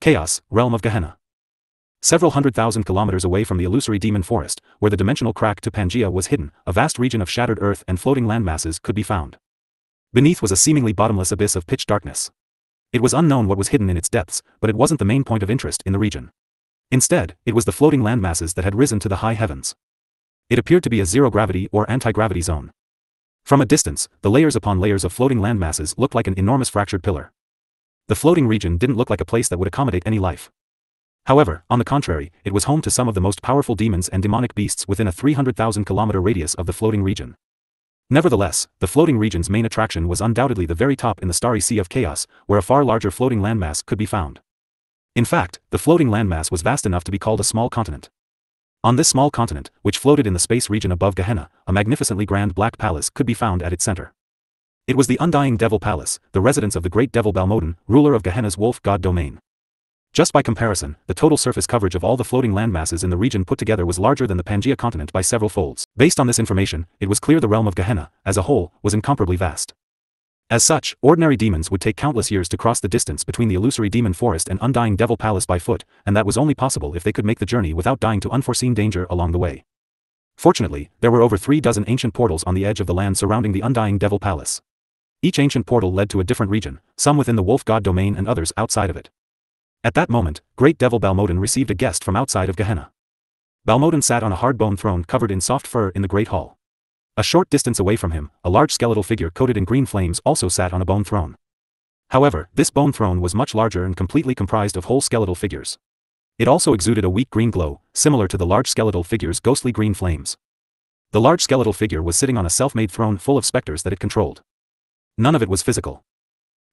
Chaos, Realm of Gehenna. Several 100,000 kilometers away from the illusory demon forest, where the dimensional crack to Pangaea was hidden, a vast region of shattered earth and floating landmasses could be found. Beneath was a seemingly bottomless abyss of pitch darkness. It was unknown what was hidden in its depths, but it wasn't the main point of interest in the region. Instead, it was the floating landmasses that had risen to the high heavens. It appeared to be a zero-gravity or anti-gravity zone. From a distance, the layers upon layers of floating landmasses looked like an enormous fractured pillar. The floating region didn't look like a place that would accommodate any life. However, on the contrary, it was home to some of the most powerful demons and demonic beasts within a 300,000-kilometer radius of the floating region. Nevertheless, the floating region's main attraction was undoubtedly the very top in the starry sea of chaos, where a far larger floating landmass could be found. In fact, the floating landmass was vast enough to be called a small continent. On this small continent, which floated in the space region above Gehenna, a magnificently grand black palace could be found at its center. It was the Undying Devil Palace, the residence of the great devil Balmodon, ruler of Gehenna's wolf god domain. Just by comparison, the total surface coverage of all the floating landmasses in the region put together was larger than the Pangaea continent by several folds. Based on this information, it was clear the realm of Gehenna, as a whole, was incomparably vast. As such, ordinary demons would take countless years to cross the distance between the illusory demon forest and Undying Devil Palace by foot, and that was only possible if they could make the journey without dying to unforeseen danger along the way. Fortunately, there were over 36 ancient portals on the edge of the land surrounding the Undying Devil Palace. Each ancient portal led to a different region, some within the wolf god domain and others outside of it. At that moment, great devil Balmodon received a guest from outside of Gehenna. Balmodon sat on a hard-bone throne covered in soft fur in the great hall. A short distance away from him, a large skeletal figure coated in green flames also sat on a bone throne. However, this bone throne was much larger and completely comprised of whole skeletal figures. It also exuded a weak green glow, similar to the large skeletal figure's ghostly green flames. The large skeletal figure was sitting on a self-made throne full of specters that it controlled. None of it was physical.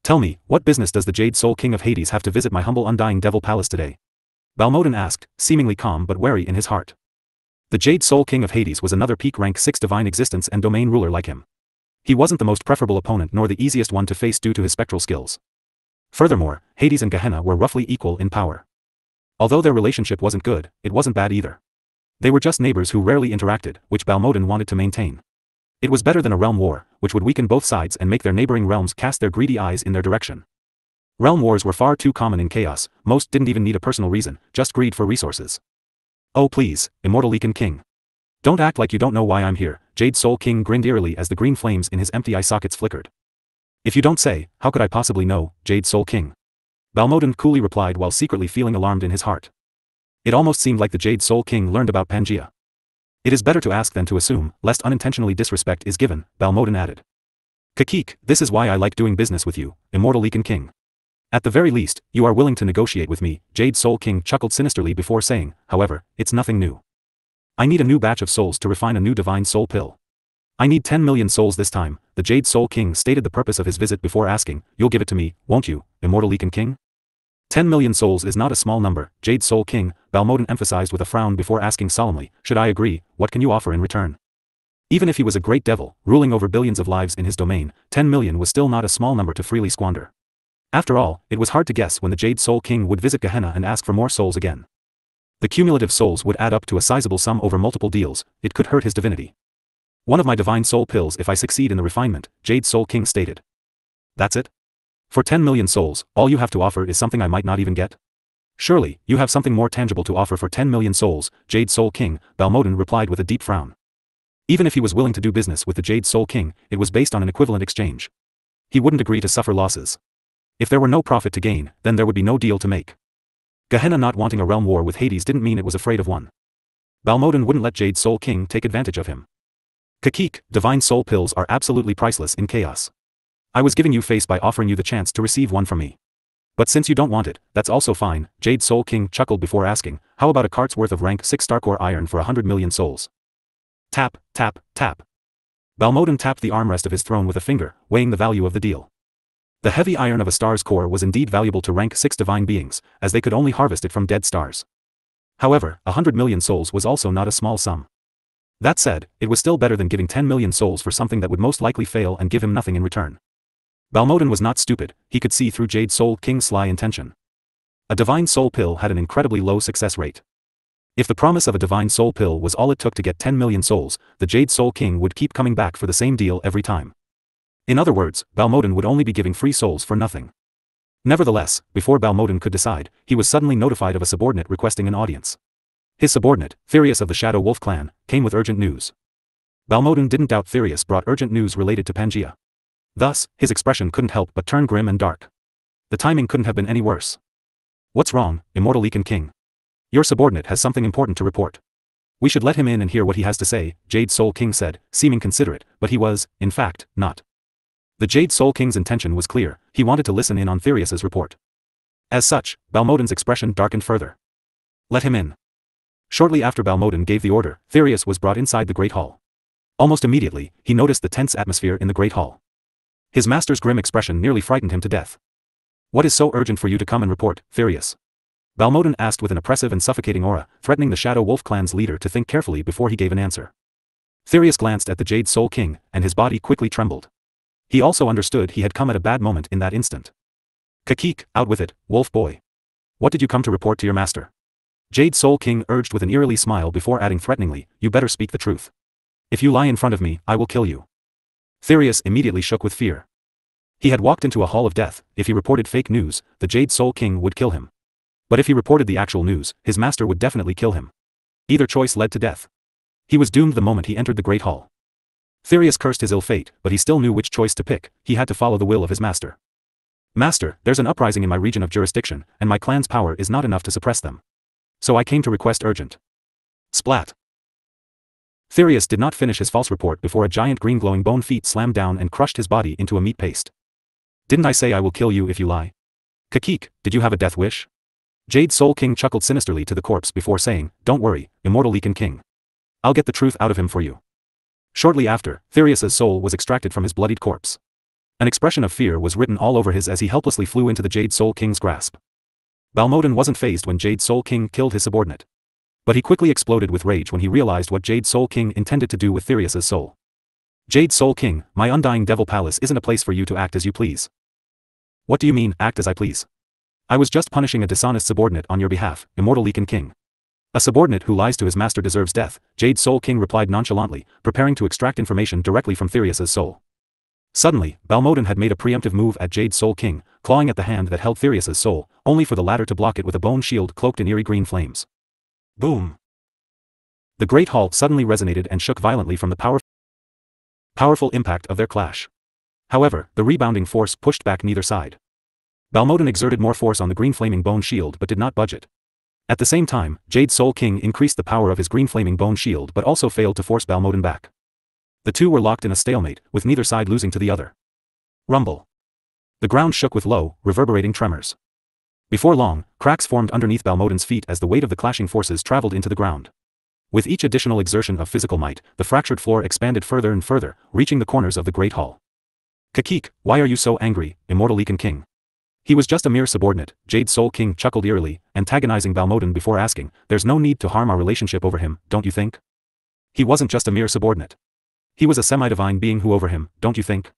"Tell me, what business does the Jade Soul King of Hades have to visit my humble Undying Devil Palace today?" Balmodon asked, seemingly calm but wary in his heart. The Jade Soul King of Hades was another peak rank 6 divine existence and domain ruler like him. He wasn't the most preferable opponent nor the easiest one to face due to his spectral skills. Furthermore, Hades and Gehenna were roughly equal in power. Although their relationship wasn't good, it wasn't bad either. They were just neighbors who rarely interacted, which Balmodon wanted to maintain. It was better than a realm war, which would weaken both sides and make their neighboring realms cast their greedy eyes in their direction. Realm wars were far too common in chaos, most didn't even need a personal reason, just greed for resources. "Oh please, Immortal Leaken King. Don't act like you don't know why I'm here," Jade Soul King grinned eerily as the green flames in his empty eye sockets flickered. "If you don't say, how could I possibly know, Jade Soul King?" Balmodon coolly replied while secretly feeling alarmed in his heart. It almost seemed like the Jade Soul King learned about Pangaea. "It is better to ask than to assume, lest unintentionally disrespect is given," Balmodon added. "Kakik, this is why I like doing business with you, Immortal Leaken King. At the very least, you are willing to negotiate with me," Jade Soul King chuckled sinisterly before saying, "However, it's nothing new. I need a new batch of souls to refine a new divine soul pill. I need 10 million souls this time," the Jade Soul King stated the purpose of his visit before asking, "You'll give it to me, won't you, Immortal Leaken King?" 10 million souls is not a small number, Jade Soul King, Balmodon emphasized with a frown before asking solemnly, "Should I agree, what can you offer in return?" Even if he was a great devil, ruling over billions of lives in his domain, 10 million was still not a small number to freely squander. After all, it was hard to guess when the Jade Soul King would visit Gehenna and ask for more souls again. The cumulative souls would add up to a sizable sum over multiple deals, it could hurt his divinity. "One of my divine soul pills if I succeed in the refinement," Jade Soul King stated. "That's it? For 10 million souls, all you have to offer is something I might not even get? Surely, you have something more tangible to offer for 10 million souls, Jade Soul King," Balmodon replied with a deep frown. Even if he was willing to do business with the Jade Soul King, it was based on an equivalent exchange. He wouldn't agree to suffer losses. If there were no profit to gain, then there would be no deal to make. Gehenna not wanting a realm war with Hades didn't mean it was afraid of one. Balmodon wouldn't let Jade Soul King take advantage of him. "Kakik, divine soul pills are absolutely priceless in chaos. I was giving you face by offering you the chance to receive one from me. But since you don't want it, that's also fine," Jade Soul King chuckled before asking, "How about a cart's worth of rank 6 Starcore iron for 100 million souls?" Tap, tap, tap. Balmodon tapped the armrest of his throne with a finger, weighing the value of the deal. The heavy iron of a star's core was indeed valuable to rank 6 divine beings, as they could only harvest it from dead stars. However, 100 million souls was also not a small sum. That said, it was still better than giving 10 million souls for something that would most likely fail and give him nothing in return. Balmodon was not stupid, he could see through Jade Soul King's sly intention. A divine soul pill had an incredibly low success rate. If the promise of a divine soul pill was all it took to get 10 million souls, the Jade Soul King would keep coming back for the same deal every time. In other words, Balmodon would only be giving free souls for nothing. Nevertheless, before Balmodon could decide, he was suddenly notified of a subordinate requesting an audience. His subordinate, Therius of the Shadow Wolf clan, came with urgent news. Balmodon didn't doubt Therius brought urgent news related to Pangea. Thus, his expression couldn't help but turn grim and dark. The timing couldn't have been any worse. What's wrong, Immortal Leakin King? Your subordinate has something important to report. We should let him in and hear what he has to say, Jade Soul King said, seeming considerate, but he was, in fact, not. The Jade Soul King's intention was clear, he wanted to listen in on Therius's report. As such, Balmodon's expression darkened further. Let him in. Shortly after Balmodon gave the order, Therius was brought inside the Great Hall. Almost immediately, he noticed the tense atmosphere in the Great Hall. His master's grim expression nearly frightened him to death. What is so urgent for you to come and report, Therius? Balmodon asked with an oppressive and suffocating aura, threatening the Shadow Wolf clan's leader to think carefully before he gave an answer. Therius glanced at the Jade Soul King, and his body quickly trembled. He also understood he had come at a bad moment in that instant. Kakik, out with it, wolf boy. What did you come to report to your master? Jade Soul King urged with an eerily smile before adding threateningly, you better speak the truth. If you lie in front of me, I will kill you. Therius immediately shook with fear. He had walked into a hall of death. If he reported fake news, the Jade Soul King would kill him. But if he reported the actual news, his master would definitely kill him. Either choice led to death. He was doomed the moment he entered the Great Hall. Therius cursed his ill fate, but he still knew which choice to pick. He had to follow the will of his master. Master, there's an uprising in my region of jurisdiction, and my clan's power is not enough to suppress them. So I came to request urgent. Splat. Therius did not finish his false report before a giant green glowing bone feet slammed down and crushed his body into a meat paste. Didn't I say I will kill you if you lie? Kakik, did you have a death wish? Jade Soul King chuckled sinisterly to the corpse before saying, don't worry, Immortal Leakin King. I'll get the truth out of him for you. Shortly after, Therius's soul was extracted from his bloodied corpse. An expression of fear was written all over his as he helplessly flew into the Jade Soul King's grasp. Balmodon wasn't fazed when Jade Soul King killed his subordinate. But he quickly exploded with rage when he realized what Jade Soul King intended to do with Therius's soul. Jade Soul King, my undying devil palace isn't a place for you to act as you please. What do you mean, act as I please? I was just punishing a dishonest subordinate on your behalf, Immortal Leakin King. A subordinate who lies to his master deserves death, Jade Soul King replied nonchalantly, preparing to extract information directly from Therius's soul. Suddenly, Balmodon had made a preemptive move at Jade Soul King, clawing at the hand that held Therius's soul, only for the latter to block it with a bone shield cloaked in eerie green flames. Boom! The Great Hall suddenly resonated and shook violently from the powerful impact of their clash. However, the rebounding force pushed back neither side. Balmodon exerted more force on the green flaming bone shield but did not budge it. At the same time, Jade Soul King increased the power of his green flaming bone shield but also failed to force Balmodon back. The two were locked in a stalemate, with neither side losing to the other. Rumble. The ground shook with low, reverberating tremors. Before long, cracks formed underneath Balmodon's feet as the weight of the clashing forces traveled into the ground. With each additional exertion of physical might, the fractured floor expanded further and further, reaching the corners of the Great Hall. Kakik, why are you so angry, Immortal Leakin King? He was just a mere subordinate, Jade Soul King chuckled eerily, antagonizing Balmodon before asking, there's no need to harm our relationship over him, don't you think? He wasn't just a mere subordinate. He was a semi-divine being who over him, don't you think?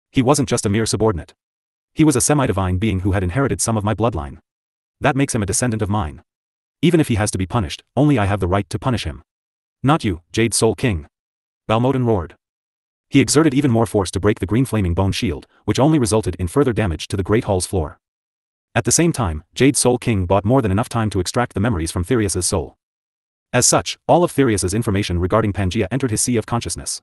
He wasn't just a mere subordinate. He was a semi-divine being who had inherited some of my bloodline. That makes him a descendant of mine. Even if he has to be punished, only I have the right to punish him. Not you, Jade Soul King. Balmodon roared. He exerted even more force to break the green flaming bone shield, which only resulted in further damage to the Great Hall's floor. At the same time, Jade Soul King bought more than enough time to extract the memories from Therius's soul. As such, all of Therius's information regarding Pangea entered his sea of consciousness.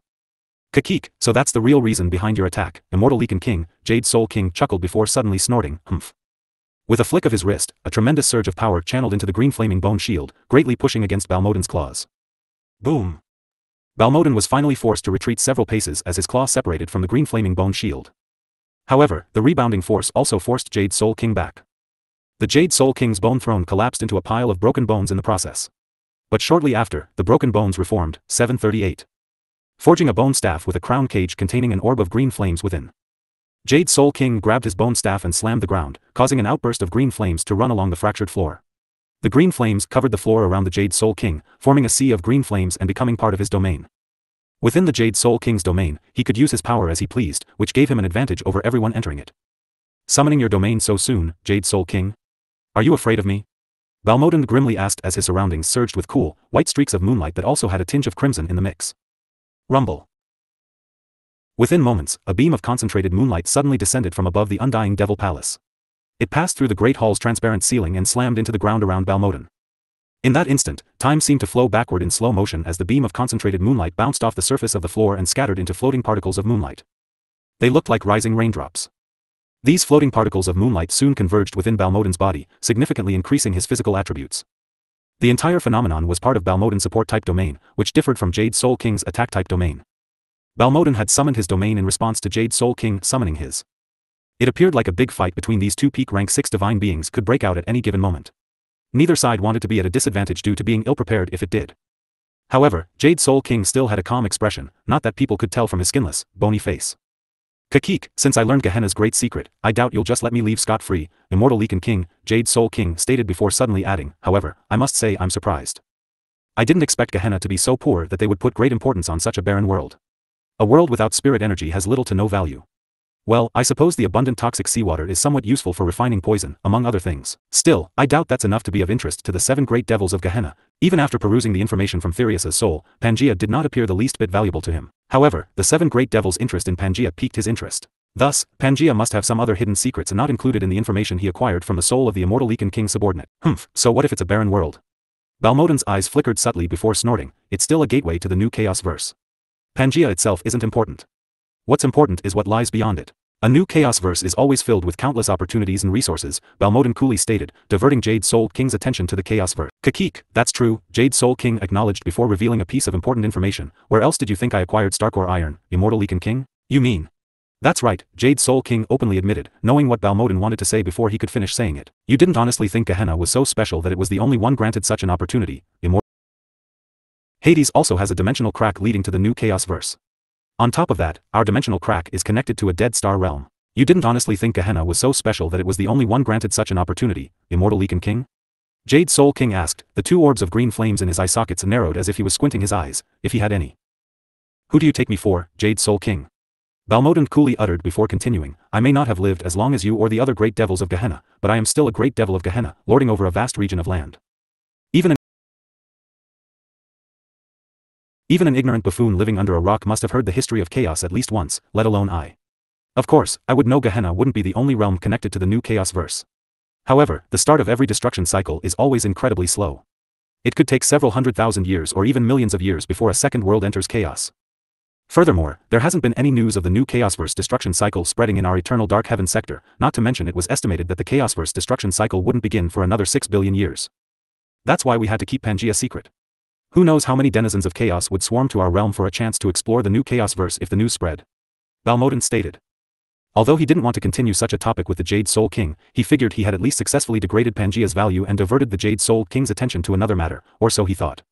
Kakik, so that's the real reason behind your attack, Immortal Leakin King, Jade Soul King chuckled before suddenly snorting, humph. With a flick of his wrist, a tremendous surge of power channeled into the green flaming bone shield, greatly pushing against Balmodon's claws. Boom! Balmodon was finally forced to retreat several paces as his claw separated from the green flaming bone shield. However, the rebounding force also forced Jade Soul King back. The Jade Soul King's bone throne collapsed into a pile of broken bones in the process. But shortly after, the broken bones reformed, 738. Forging a bone staff with a crown cage containing an orb of green flames within. Jade Soul King grabbed his bone staff and slammed the ground, causing an outburst of green flames to run along the fractured floor. The green flames covered the floor around the Jade Soul King, forming a sea of green flames and becoming part of his domain. Within the Jade Soul King's domain, he could use his power as he pleased, which gave him an advantage over everyone entering it. Summoning your domain so soon, Jade Soul King? Are you afraid of me? Balmodon grimly asked as his surroundings surged with cool, white streaks of moonlight that also had a tinge of crimson in the mix. Rumble. Within moments, a beam of concentrated moonlight suddenly descended from above the undying Devil Palace. It passed through the great hall's transparent ceiling and slammed into the ground around Balmodin. In that instant, time seemed to flow backward in slow motion as the beam of concentrated moonlight bounced off the surface of the floor and scattered into floating particles of moonlight. They looked like rising raindrops. These floating particles of moonlight soon converged within Balmodin's body, significantly increasing his physical attributes. The entire phenomenon was part of Balmodin's support-type domain, which differed from Jade Soul King's attack-type domain. Balmodin had summoned his domain in response to Jade Soul King summoning his. It appeared like a big fight between these two peak rank 6 divine beings could break out at any given moment. Neither side wanted to be at a disadvantage due to being ill-prepared if it did. However, Jade Soul King still had a calm expression, not that people could tell from his skinless, bony face. Kakik, since I learned Gehenna's great secret, I doubt you'll just let me leave scot-free, Immortal Leakin King, Jade Soul King stated before suddenly adding, however, I must say I'm surprised. I didn't expect Gehenna to be so poor that they would put great importance on such a barren world. A world without spirit energy has little to no value. Well, I suppose the abundant toxic seawater is somewhat useful for refining poison, among other things. Still, I doubt that's enough to be of interest to the 7 great devils of Gehenna. Even after perusing the information from Therius's soul, Pangaea did not appear the least bit valuable to him. However, the 7 great devils' interest in Pangaea piqued his interest. Thus, Pangaea must have some other hidden secrets not included in the information he acquired from the soul of the Immortal Leakin King subordinate. So what if it's a barren world? Balmodin's eyes flickered subtly before snorting, it's still a gateway to the new chaos verse. Pangaea itself isn't important. What's important is what lies beyond it. A new chaos verse is always filled with countless opportunities and resources, Balmodin coolly stated, diverting Jade Soul King's attention to the chaos verse. Kakik, that's true, Jade Soul King acknowledged before revealing a piece of important information. Where else did you think I acquired Starcore Iron, Immortal Leakin King? You mean? That's right, Jade Soul King openly admitted, knowing what Balmodin wanted to say before he could finish saying it. You didn't honestly think Gehenna was so special that it was the only one granted such an opportunity, Hades also has a dimensional crack leading to the new chaos verse. On top of that, our dimensional crack is connected to a dead star realm. You didn't honestly think Gehenna was so special that it was the only one granted such an opportunity, Immortal Leakin King? Jade Soul King asked, the 2 orbs of green flames in his eye sockets narrowed as if he was squinting his eyes, if he had any. Who do you take me for, Jade Soul King? Balmodin coolly uttered before continuing, I may not have lived as long as you or the other great devils of Gehenna, but I am still a great devil of Gehenna, lording over a vast region of land. Even an ignorant buffoon living under a rock must have heard the history of chaos at least once, let alone I. Of course, I would know Gehenna wouldn't be the only realm connected to the new chaos verse. However, the start of every destruction cycle is always incredibly slow. It could take several 100,000 years or even millions of years before a second world enters chaos. Furthermore, there hasn't been any news of the new Chaosverse destruction cycle spreading in our eternal Dark Heaven sector, not to mention it was estimated that the Chaosverse destruction cycle wouldn't begin for another 6 billion years. That's why we had to keep Pangaea secret. Who knows how many denizens of chaos would swarm to our realm for a chance to explore the new Chaosverse if the news spread? Balmodin stated. Although he didn't want to continue such a topic with the Jade Soul King, he figured he had at least successfully degraded Pangaea's value and diverted the Jade Soul King's attention to another matter, or so he thought.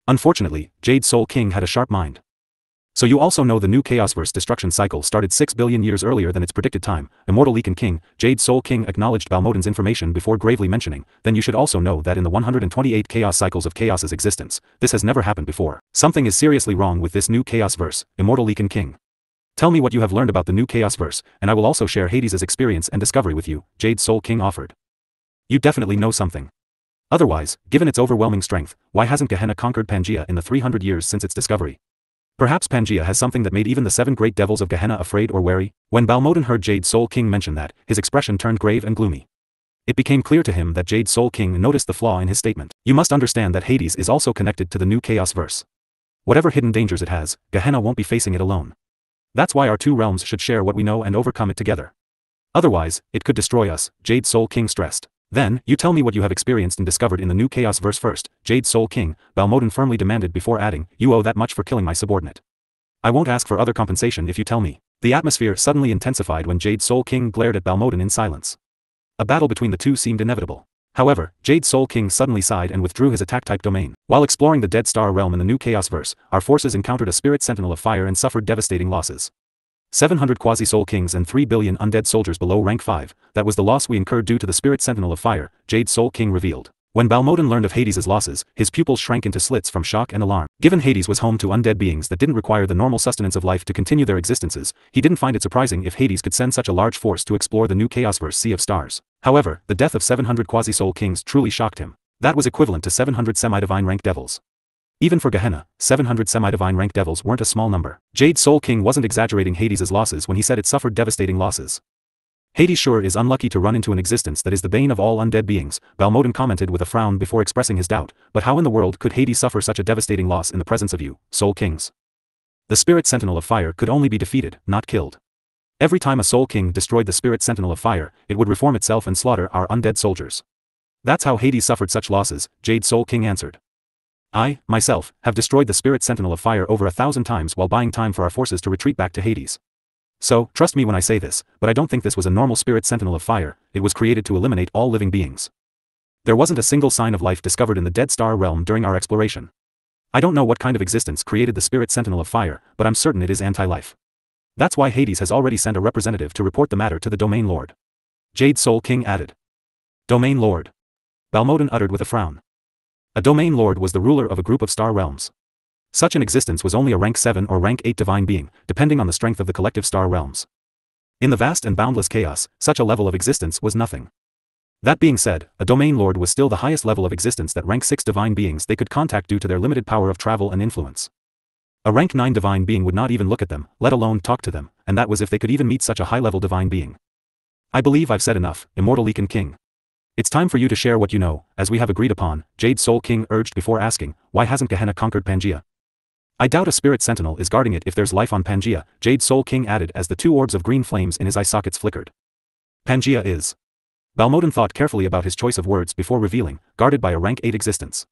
Unfortunately, Jade Soul King had a sharp mind. So you also know the new Chaosverse destruction cycle started 6 billion years earlier than its predicted time, Immortal Leakin King, Jade Soul King acknowledged Balmodin's information before gravely mentioning, then you should also know that in the 128 chaos cycles of Chaos's existence, this has never happened before. Something is seriously wrong with this new Chaosverse, Immortal Leakin King. Tell me what you have learned about the new Chaosverse, and I will also share Hades' experience and discovery with you, Jade Soul King offered. You definitely know something. Otherwise, given its overwhelming strength, why hasn't Gehenna conquered Pangaea in the 300 years since its discovery? Perhaps Pangaea has something that made even the 7 great devils of Gehenna afraid or wary? When Balmodin heard Jade Soul King mention that, his expression turned grave and gloomy. It became clear to him that Jade Soul King noticed the flaw in his statement. You must understand that Hades is also connected to the new Chaosverse. Whatever hidden dangers it has, Gehenna won't be facing it alone. That's why our 2 realms should share what we know and overcome it together. Otherwise, it could destroy us, Jade Soul King stressed. Then, you tell me what you have experienced and discovered in the new Chaosverse first, Jade Soul King, Balmodin firmly demanded before adding, you owe that much for killing my subordinate. I won't ask for other compensation if you tell me. The atmosphere suddenly intensified when Jade Soul King glared at Balmodin in silence. A battle between the two seemed inevitable. However, Jade Soul King suddenly sighed and withdrew his attack-type domain. While exploring the Dead Star Realm in the new Chaosverse, our forces encountered a spirit sentinel of fire and suffered devastating losses. 700 quasi-soul kings and 3 billion undead soldiers below rank 5, that was the loss we incurred due to the spirit sentinel of fire, Jade Soul King revealed. When Balmodin learned of Hades' losses, his pupils shrank into slits from shock and alarm. Given Hades was home to undead beings that didn't require the normal sustenance of life to continue their existences, he didn't find it surprising if Hades could send such a large force to explore the new Chaosverse Sea of Stars. However, the death of 700 quasi-soul kings truly shocked him. That was equivalent to 700 semi-divine rank devils. Even for Gehenna, 700 semi-divine rank devils weren't a small number. Jade Soul King wasn't exaggerating Hades' losses when he said it suffered devastating losses. Hades sure is unlucky to run into an existence that is the bane of all undead beings, Balmodin commented with a frown before expressing his doubt, but how in the world could Hades suffer such a devastating loss in the presence of you, Soul Kings? The Spirit Sentinel of Fire could only be defeated, not killed. Every time a Soul King destroyed the Spirit Sentinel of Fire, it would reform itself and slaughter our undead soldiers. That's how Hades suffered such losses, Jade Soul King answered. I, myself, have destroyed the Spirit Sentinel of Fire over 1,000 times while buying time for our forces to retreat back to Hades. So, trust me when I say this, but I don't think this was a normal Spirit Sentinel of Fire, it was created to eliminate all living beings. There wasn't a single sign of life discovered in the Dead Star Realm during our exploration. I don't know what kind of existence created the Spirit Sentinel of Fire, but I'm certain it is anti-life. That's why Hades has already sent a representative to report the matter to the Domain Lord. Jade Soul King added. Domain Lord. Balmodin uttered with a frown. A Domain Lord was the ruler of a group of star realms. Such an existence was only a rank 7 or rank 8 divine being, depending on the strength of the collective star realms. In the vast and boundless chaos, such a level of existence was nothing. That being said, a Domain Lord was still the highest level of existence that rank 6 divine beings they could contact due to their limited power of travel and influence. A rank 9 divine being would not even look at them, let alone talk to them, and that was if they could even meet such a high-level divine being. I believe I've said enough, Immortal Leakin King. It's time for you to share what you know, as we have agreed upon, Jade Soul King urged before asking, why hasn't Gehenna conquered Pangaea? I doubt a Spirit Sentinel is guarding it if there's life on Pangaea, Jade Soul King added as the 2 orbs of green flames in his eye sockets flickered. Pangaea is. Balmodin thought carefully about his choice of words before revealing, guarded by a rank 8 existence.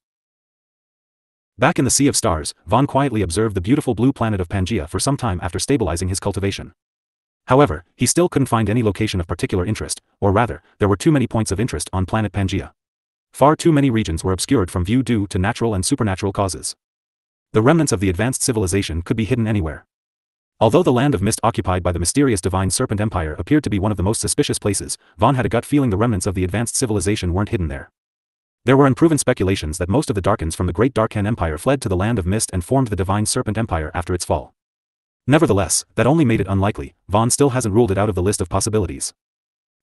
Back in the Sea of Stars, Vaan quietly observed the beautiful blue planet of Pangaea for some time after stabilizing his cultivation. However, he still couldn't find any location of particular interest, or rather, there were too many points of interest on planet Pangaea. Far too many regions were obscured from view due to natural and supernatural causes. The remnants of the advanced civilization could be hidden anywhere. Although the land of mist occupied by the mysterious divine serpent empire appeared to be one of the most suspicious places, Vaan had a gut feeling the remnants of the advanced civilization weren't hidden there. There were unproven speculations that most of the Darkans from the Great Darkan Empire fled to the land of mist and formed the divine serpent empire after its fall. Nevertheless, that only made it unlikely. Vaan still hasn't ruled it out of the list of possibilities.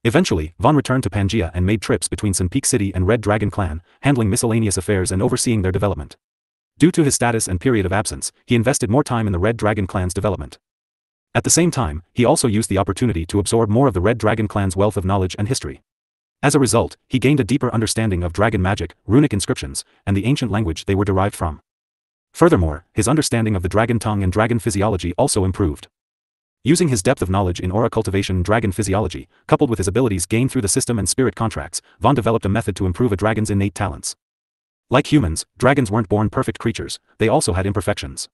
Eventually, Vaan returned to Pangaea and made trips between Sun Peak City and Red Dragon Clan, handling miscellaneous affairs and overseeing their development. Due to his status and period of absence, he invested more time in the Red Dragon Clan's development. At the same time, he also used the opportunity to absorb more of the Red Dragon Clan's wealth of knowledge and history. As a result, he gained a deeper understanding of dragon magic, runic inscriptions, and the ancient language they were derived from. Furthermore, his understanding of the dragon tongue and dragon physiology also improved. Using his depth of knowledge in aura cultivation and dragon physiology, coupled with his abilities gained through the system and spirit contracts, Vaan developed a method to improve a dragon's innate talents. Like humans, dragons weren't born perfect creatures, they also had imperfections.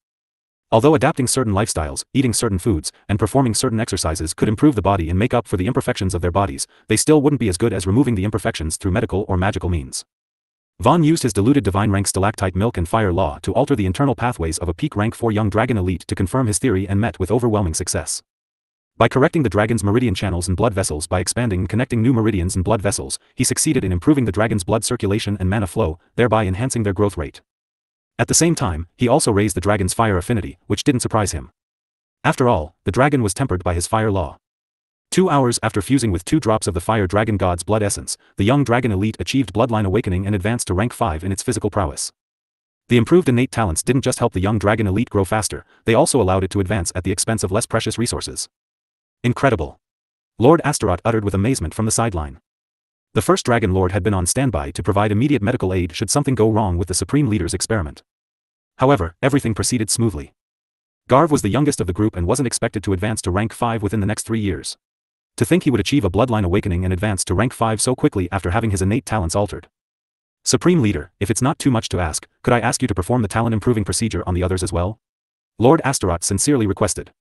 Although adapting certain lifestyles, eating certain foods, and performing certain exercises could improve the body and make up for the imperfections of their bodies, they still wouldn't be as good as removing the imperfections through medical or magical means. Vaan used his diluted divine rank stalactite milk and fire law to alter the internal pathways of a peak rank 4 young dragon elite to confirm his theory and met with overwhelming success. By correcting the dragon's meridian channels and blood vessels by expanding and connecting new meridians and blood vessels, he succeeded in improving the dragon's blood circulation and mana flow, thereby enhancing their growth rate. At the same time, he also raised the dragon's fire affinity, which didn't surprise him. After all, the dragon was tempered by his fire law. 2 hours after fusing with 2 drops of the fire dragon god's blood essence, the young dragon elite achieved bloodline awakening and advanced to rank 5 in its physical prowess. The improved innate talents didn't just help the young dragon elite grow faster, they also allowed it to advance at the expense of less precious resources. Incredible! Lord Astaroth uttered with amazement from the sideline. The first Dragon Lord had been on standby to provide immediate medical aid should something go wrong with the Supreme Leader's experiment. However, everything proceeded smoothly. Garv was the youngest of the group and wasn't expected to advance to rank 5 within the next 3 years. To think he would achieve a bloodline awakening and advance to rank 5 so quickly after having his innate talents altered. Supreme Leader, if it's not too much to ask, could I ask you to perform the talent improving procedure on the others as well? Lord Astaroth sincerely requested.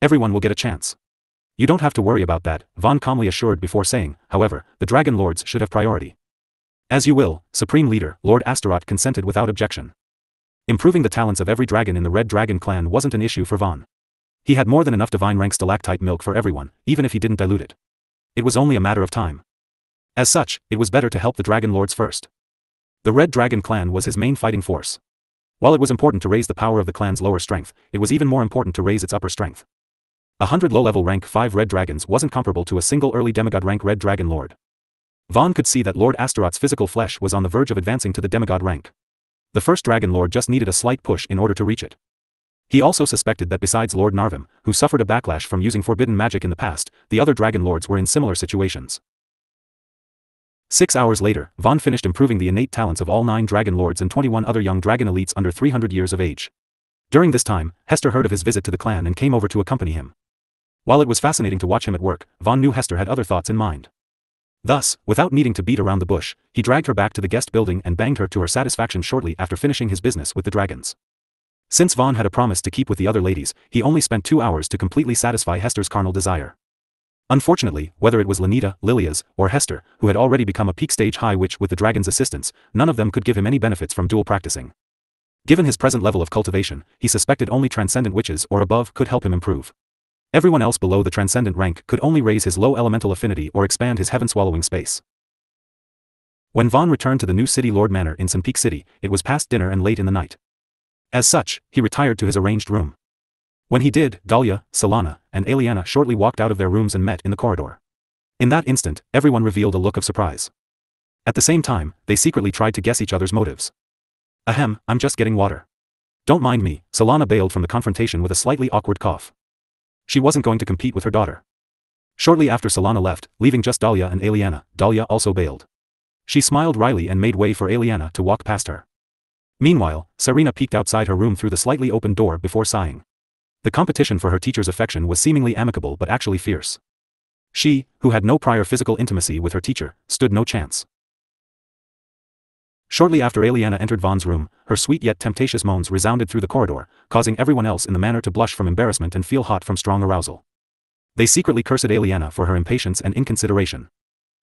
Everyone will get a chance. You don't have to worry about that, Vaan calmly assured before saying, however, the Dragon Lords should have priority. As you will, Supreme Leader, Lord Astaroth consented without objection. Improving the talents of every dragon in the Red Dragon clan wasn't an issue for Vaan. He had more than enough divine rank stalactite milk for everyone, even if he didn't dilute it. It was only a matter of time. As such, it was better to help the Dragon Lords first. The Red Dragon clan was his main fighting force. While it was important to raise the power of the clan's lower strength, it was even more important to raise its upper strength. 100 low-level rank 5 red dragons wasn't comparable to a single early demigod rank red dragon lord. Vaan could see that Lord Astaroth's physical flesh was on the verge of advancing to the demigod rank. The first dragon lord just needed a slight push in order to reach it. He also suspected that besides Lord Narvim, who suffered a backlash from using forbidden magic in the past, the other dragon lords were in similar situations. 6 hours later, Vaan finished improving the innate talents of all 9 dragon lords and 21 other young dragon elites under 300 years of age. During this time, Hester heard of his visit to the clan and came over to accompany him. While it was fascinating to watch him at work, Vaan knew Hester had other thoughts in mind. Thus, without needing to beat around the bush, he dragged her back to the guest building and banged her to her satisfaction shortly after finishing his business with the dragons. Since Vaan had a promise to keep with the other ladies, he only spent 2 hours to completely satisfy Hester's carnal desire. Unfortunately, whether it was Lenita, Lilia's, or Hester, who had already become a peak stage high witch with the dragon's assistance, none of them could give him any benefits from dual practicing. Given his present level of cultivation, he suspected only transcendent witches or above could help him improve. Everyone else below the transcendent rank could only raise his low elemental affinity or expand his heaven-swallowing space. When Vaan returned to the new City Lord Manor in Sun Peak City, it was past dinner and late in the night. As such, he retired to his arranged room. When he did, Dahlia, Solana, and Aliana shortly walked out of their rooms and met in the corridor. In that instant, everyone revealed a look of surprise. At the same time, they secretly tried to guess each other's motives. Ahem, I'm just getting water. Don't mind me, Solana bailed from the confrontation with a slightly awkward cough. She wasn't going to compete with her daughter. Shortly after Solana left, leaving just Dahlia and Aliana, Dahlia also bailed. She smiled wryly and made way for Aliana to walk past her. Meanwhile, Serena peeked outside her room through the slightly open door before sighing. The competition for her teacher's affection was seemingly amicable but actually fierce. She, who had no prior physical intimacy with her teacher, stood no chance. Shortly after Aliana entered Vaan's room, her sweet yet temptatious moans resounded through the corridor, causing everyone else in the manor to blush from embarrassment and feel hot from strong arousal. They secretly cursed Aliana for her impatience and inconsideration.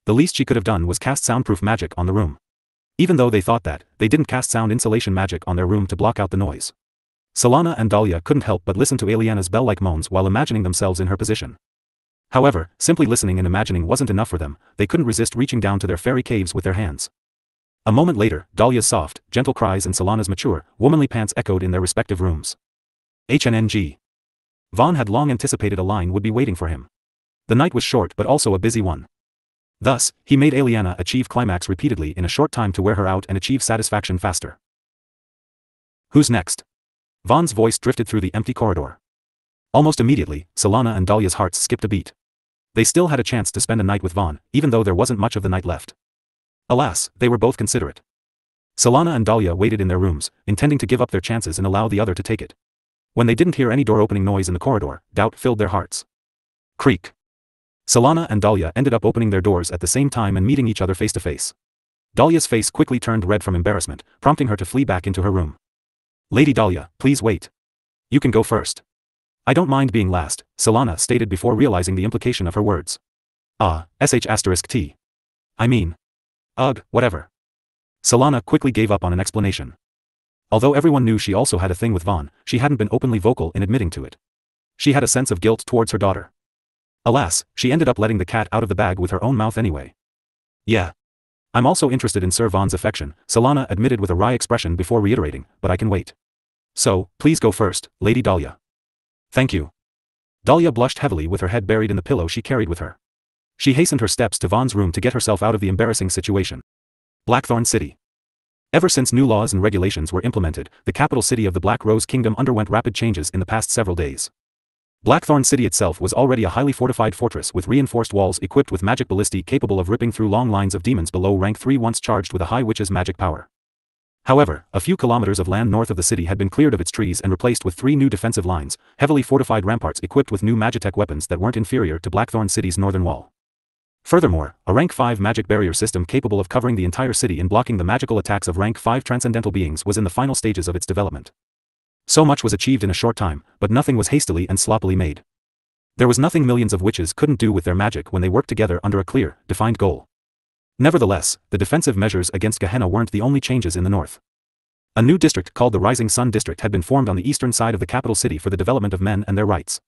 The least she could have done was cast soundproof magic on the room. Even though they thought that, they didn't cast sound insulation magic on their room to block out the noise. Solana and Dahlia couldn't help but listen to Aliana's bell-like moans while imagining themselves in her position. However, simply listening and imagining wasn't enough for them, they couldn't resist reaching down to their fairy caves with their hands. A moment later, Dahlia's soft, gentle cries and Solana's mature, womanly pants echoed in their respective rooms. HNNG. Vaan had long anticipated a line would be waiting for him. The night was short but also a busy one. Thus, he made Aliana achieve climax repeatedly in a short time to wear her out and achieve satisfaction faster. Who's next? Vaan's voice drifted through the empty corridor. Almost immediately, Solana and Dahlia's hearts skipped a beat. They still had a chance to spend a night with Vaan, even though there wasn't much of the night left. Alas, they were both considerate. Solana and Dahlia waited in their rooms, intending to give up their chances and allow the other to take it. When they didn't hear any door-opening noise in the corridor, doubt filled their hearts. Creak. Solana and Dahlia ended up opening their doors at the same time and meeting each other face to face. Dahlia's face quickly turned red from embarrassment, prompting her to flee back into her room. Lady Dahlia, please wait. You can go first. I don't mind being last, Solana stated before realizing the implication of her words. *T. I mean. Ugh, whatever. Solana quickly gave up on an explanation. Although everyone knew she also had a thing with Vaan, she hadn't been openly vocal in admitting to it. She had a sense of guilt towards her daughter. Alas, she ended up letting the cat out of the bag with her own mouth anyway. Yeah. I'm also interested in Sir Vaan's affection, Solana admitted with a wry expression before reiterating, but I can wait. So, please go first, Lady Dahlia. Thank you. Dahlia blushed heavily with her head buried in the pillow she carried with her. She hastened her steps to Vaan's room to get herself out of the embarrassing situation. Blackthorn City. Ever since new laws and regulations were implemented, the capital city of the Black Rose Kingdom underwent rapid changes in the past several days. Blackthorn City itself was already a highly fortified fortress with reinforced walls equipped with magic ballistae capable of ripping through long lines of demons below rank 3 once charged with a high witch's magic power. However, a few kilometers of land north of the city had been cleared of its trees and replaced with 3 new defensive lines, heavily fortified ramparts equipped with new magitech weapons that weren't inferior to Blackthorn City's northern wall. Furthermore, a rank 5 magic barrier system capable of covering the entire city and blocking the magical attacks of rank 5 transcendental beings was in the final stages of its development. So much was achieved in a short time, but nothing was hastily and sloppily made. There was nothing millions of witches couldn't do with their magic when they worked together under a clear, defined goal. Nevertheless, the defensive measures against Gehenna weren't the only changes in the north. A new district called the Rising Sun District had been formed on the eastern side of the capital city for the development of men and their rights.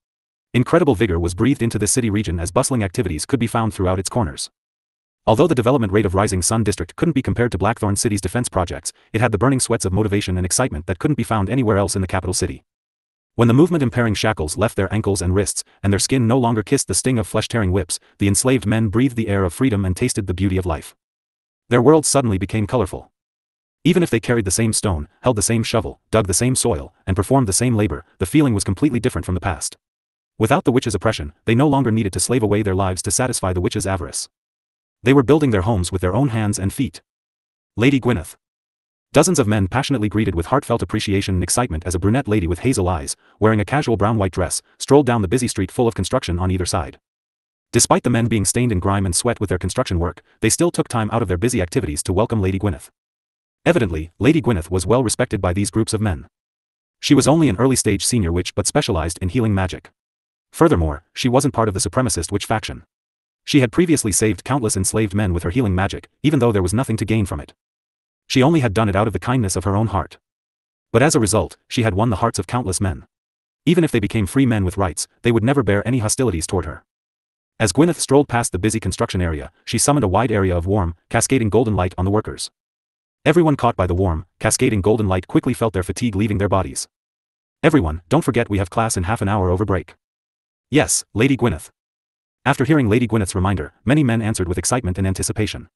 Incredible vigor was breathed into this city region as bustling activities could be found throughout its corners. Although the development rate of Rising Sun District couldn't be compared to Blackthorn City's defense projects, it had the burning sweats of motivation and excitement that couldn't be found anywhere else in the capital city. When the movement-impairing shackles left their ankles and wrists, and their skin no longer kissed the sting of flesh-tearing whips, the enslaved men breathed the air of freedom and tasted the beauty of life. Their world suddenly became colorful. Even if they carried the same stone, held the same shovel, dug the same soil, and performed the same labor, the feeling was completely different from the past. Without the witch's oppression, they no longer needed to slave away their lives to satisfy the witch's avarice. They were building their homes with their own hands and feet. Lady Gwyneth. Dozens of men passionately greeted with heartfelt appreciation and excitement as a brunette lady with hazel eyes, wearing a casual brown-white dress, strolled down the busy street full of construction on either side. Despite the men being stained in grime and sweat with their construction work, they still took time out of their busy activities to welcome Lady Gwyneth. Evidently, Lady Gwyneth was well respected by these groups of men. She was only an early-stage senior witch but specialized in healing magic. Furthermore, she wasn't part of the supremacist witch faction. She had previously saved countless enslaved men with her healing magic, even though there was nothing to gain from it. She only had done it out of the kindness of her own heart. But as a result, she had won the hearts of countless men. Even if they became free men with rights, they would never bear any hostilities toward her. As Gwyneth strolled past the busy construction area, she summoned a wide area of warm, cascading golden light on the workers. Everyone caught by the warm, cascading golden light quickly felt their fatigue leaving their bodies. Everyone, don't forget we have class in half an hour over break. Yes, Lady Gwyneth. After hearing Lady Gwyneth's reminder, many men answered with excitement and anticipation.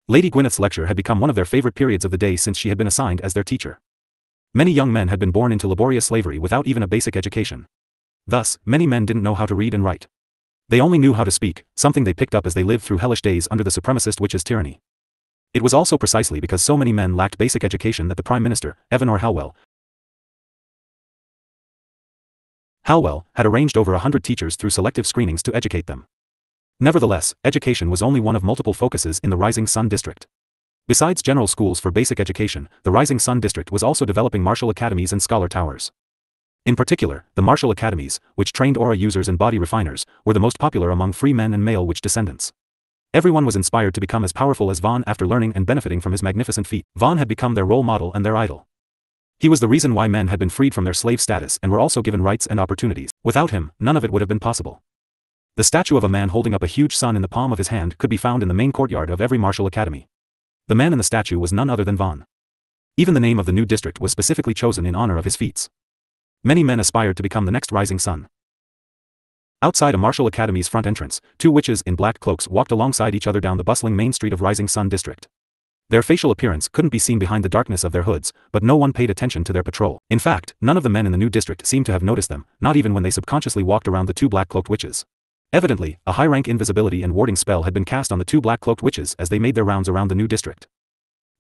Lady Gwyneth's lecture had become one of their favorite periods of the day since she had been assigned as their teacher. Many young men had been born into laborious slavery without even a basic education. Thus, many men didn't know how to read and write. They only knew how to speak, something they picked up as they lived through hellish days under the supremacist witch's tyranny. It was also precisely because so many men lacked basic education that the Prime Minister, Evanor Halwell, had arranged over 100 teachers through selective screenings to educate them. Nevertheless, education was only one of multiple focuses in the Rising Sun District. Besides general schools for basic education, the Rising Sun District was also developing martial academies and scholar towers. In particular, the martial academies, which trained aura users and body refiners, were the most popular among free men and male witch descendants. Everyone was inspired to become as powerful as Vaan after learning and benefiting from his magnificent feat. Vaan had become their role model and their idol. He was the reason why men had been freed from their slave status and were also given rights and opportunities. Without him, none of it would have been possible. The statue of a man holding up a huge sun in the palm of his hand could be found in the main courtyard of every martial academy. The man in the statue was none other than Vaan. Even the name of the new district was specifically chosen in honor of his feats. Many men aspired to become the next Rising Sun. Outside a martial academy's front entrance, two witches in black cloaks walked alongside each other down the bustling main street of Rising Sun District. Their facial appearance couldn't be seen behind the darkness of their hoods, but no one paid attention to their patrol. In fact, none of the men in the new district seemed to have noticed them, not even when they subconsciously walked around the two black-cloaked witches. Evidently, a high-rank invisibility and warding spell had been cast on the two black-cloaked witches as they made their rounds around the new district.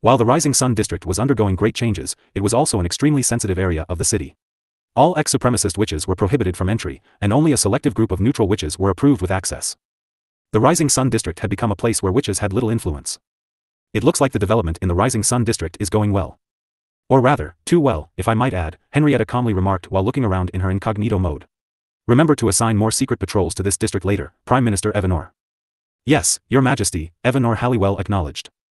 While the Rising Sun District was undergoing great changes, it was also an extremely sensitive area of the city. All ex-supremacist witches were prohibited from entry, and only a selective group of neutral witches were approved with access. The Rising Sun District had become a place where witches had little influence. It looks like the development in the Rising Sun District is going well. Or rather, too well, if I might add, Henrietta calmly remarked while looking around in her incognito mode. Remember to assign more secret patrols to this district later, Prime Minister Evanor. Yes, Your Majesty, Evanor Halliwell acknowledged.